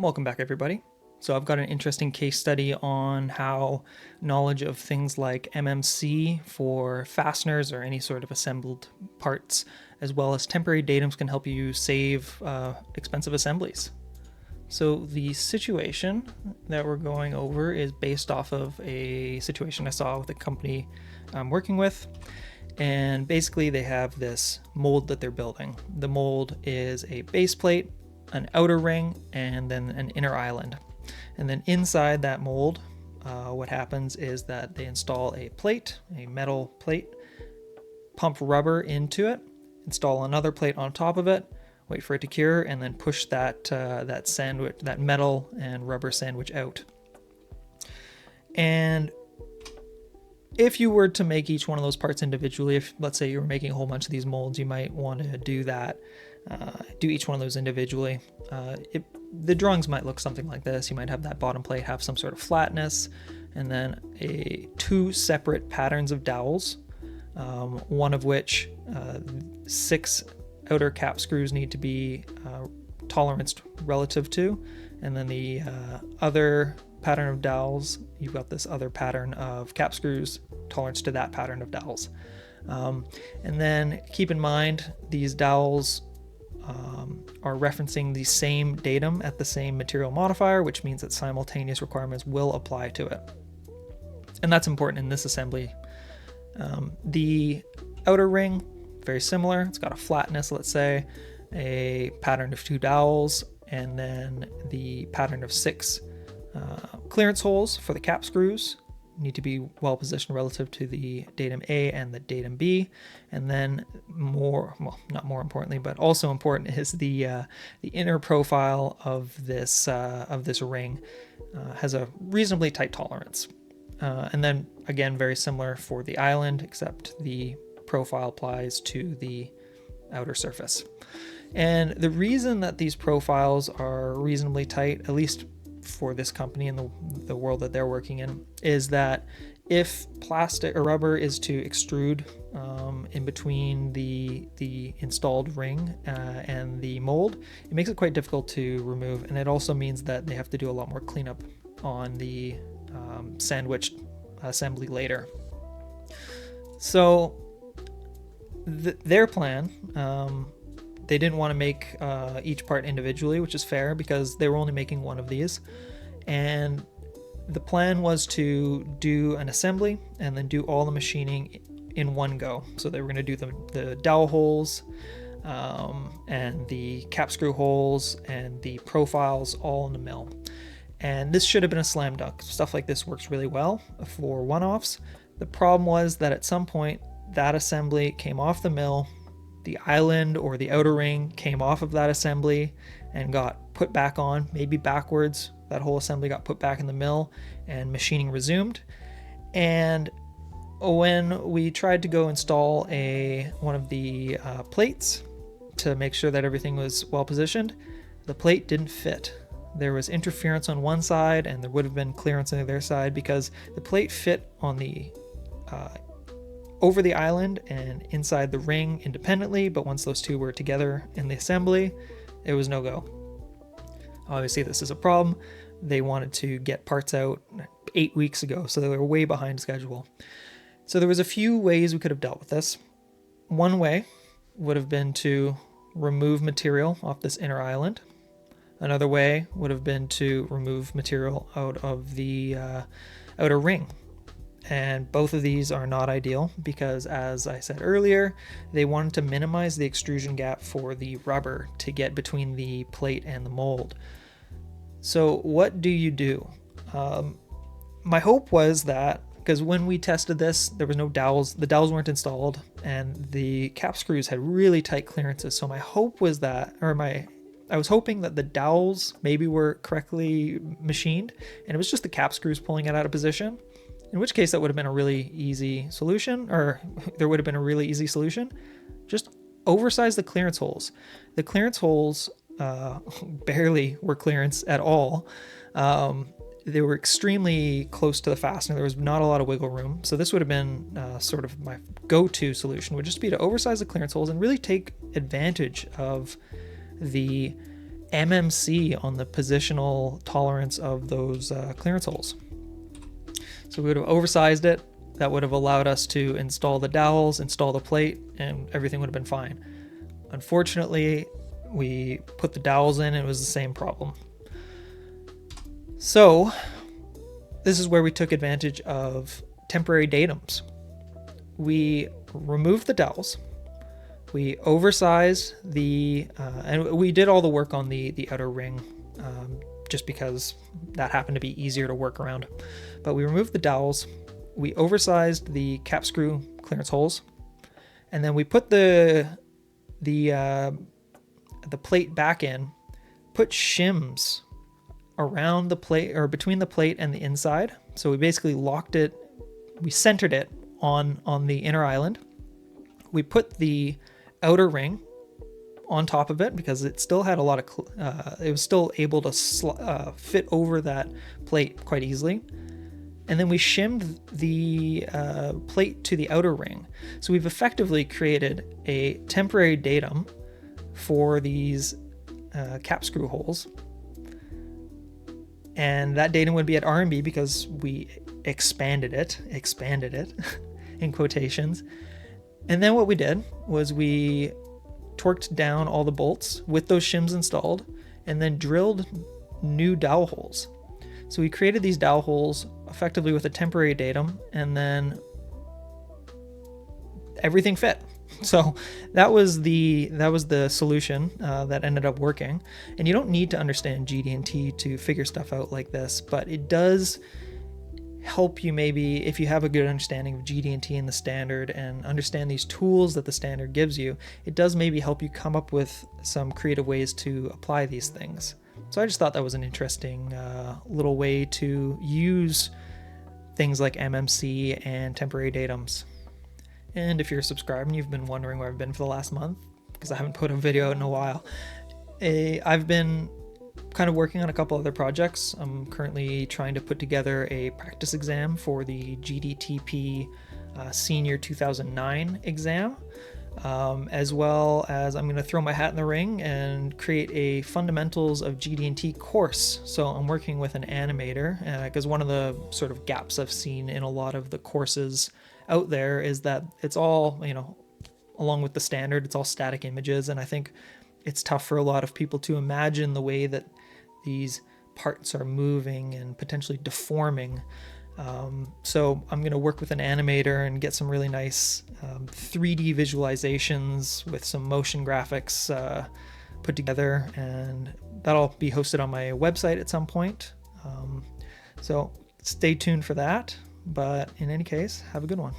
Welcome back, everybody. So I've got an interesting case study on how knowledge of things like MMC for fasteners or any sort of assembled parts, as well as temporary datums, can help you save expensive assemblies. So the situation that we're going over is based off of a situation I saw with a company I'm working with. And basically they have this mold that they're building. The mold is a base plate, an outer ring, and then an inner island. And then inside that mold, what happens is that they install a plate, a metal plate, pump rubber into it, install another plate on top of it, wait for it to cure, and then push that sandwich, that metal and rubber sandwich out. And if you were to make each one of those parts individually, if let's say you were making a whole bunch of these molds, you might want to do that. Do each one of those individually. The drawings might look something like this. You might have that bottom plate have some sort of flatness, and then two separate patterns of dowels, one of which 6 outer cap screws need to be toleranced relative to, and then the other pattern of dowels, you've got this other pattern of cap screws tolerance to that pattern of dowels. And then keep in mind these dowels are referencing the same datum at the same material modifier, which means that simultaneous requirements will apply to it. And that's important in this assembly. The outer ring, very similar. It's got a flatness, let's say, a pattern of 2 dowels, and then the pattern of 6 clearance holes for the cap screws need to be well positioned relative to the datum A and the datum B. And then not more importantly, but also important is the inner profile of this ring has a reasonably tight tolerance. And then again, very similar for the island, except the profile applies to the outer surface. And the reason that these profiles are reasonably tight, at least for this company and the world that they're working in, is that if plastic or rubber is to extrude in between the installed ring and the mold, it makes it quite difficult to remove, and it also means that they have to do a lot more cleanup on the sandwiched assembly later. So their plan, they didn't want to make each part individually, which is fair because they were only making one of these. And the plan was to do an assembly and then do all the machining in one go. So they were going to do the dowel holes and the cap screw holes and the profiles all in the mill. And this should have been a slam dunk. Stuff like this works really well for one-offs. The problem was that at some point that assembly came off the mill, the island or the outer ring came off of that assembly and got put back on, maybe backwards. That whole assembly got put back in the mill and machining resumed. And when we tried to go install one of the plates to make sure that everything was well positioned, the plate didn't fit. There was interference on one side and there would have been clearance on the other side because the plate fit on the over the island and inside the ring independently, but once those two were together in the assembly, it was no go. Obviously this is a problem. They wanted to get parts out 8 weeks ago, so they were way behind schedule. So there was a few ways we could have dealt with this. One way would have been to remove material off this inner island. Another way would have been to remove material out of the outer ring. And both of these are not ideal because, as I said earlier, they wanted to minimize the extrusion gap for the rubber to get between the plate and the mold. So what do you do? My hope was that, because when we tested this, there was no dowels, the dowels weren't installed, and the cap screws had really tight clearances. So my hope was that, I was hoping that the dowels maybe were correctly machined, and it was just the cap screws pulling it out of position. In which case that would have been a really easy solution, or there would have been a really easy solution. Just oversize the clearance holes. The clearance holes barely were clearance at all. They were extremely close to the fastener. There was not a lot of wiggle room. So this would have been sort of my go-to solution, would just be to oversize the clearance holes and really take advantage of the MMC on the positional tolerance of those clearance holes. So we would have oversized it. That would have allowed us to install the dowels, install the plate, and everything would have been fine. Unfortunately, we put the dowels in and it was the same problem. So this is where we took advantage of temporary datums. We removed the dowels. We oversized and we did all the work on the outer ring, just because that happened to be easier to work around. But we removed the dowels. We oversized the cap screw clearance holes, and then we put the plate back in, put shims around the plate, or between the plate and the inside. So we basically locked it, we centered it on the inner island. We put the outer ring on top of it because it still had a lot of, it was still able to fit over that plate quite easily. And then we shimmed the plate to the outer ring. So we've effectively created a temporary datum for these cap screw holes. And that datum would be at R&B because we expanded it in quotations. And then what we did was we torqued down all the bolts with those shims installed and then drilled new dowel holes. So we created these dowel holes effectively with a temporary datum, and then everything fit. So that was the solution that ended up working. And you don't need to understand GD&T to figure stuff out like this, but it does help you, maybe if you have a good understanding of GD&T and the standard and understand these tools that the standard gives you, it does maybe help you come up with some creative ways to apply these things. So I just thought that was an interesting little way to use things like MMC and temporary datums. And if you're subscribed and you've been wondering where I've been for the last month, because I haven't put a video out in a while, I've been kind of working on a couple other projects. I'm currently trying to put together a practice exam for the GDTP Senior 2009 exam, as well as I'm going to throw my hat in the ring and create a Fundamentals of GD&T course. So I'm working with an animator, because one of the sort of gaps I've seen in a lot of the courses out there is that it's all, along with the standard, it's all static images, and I think it's tough for a lot of people to imagine the way that these parts are moving and potentially deforming. So I'm going to work with an animator and get some really nice 3D visualizations with some motion graphics put together, and that'll be hosted on my website at some point. So stay tuned for that. But in any case, have a good one.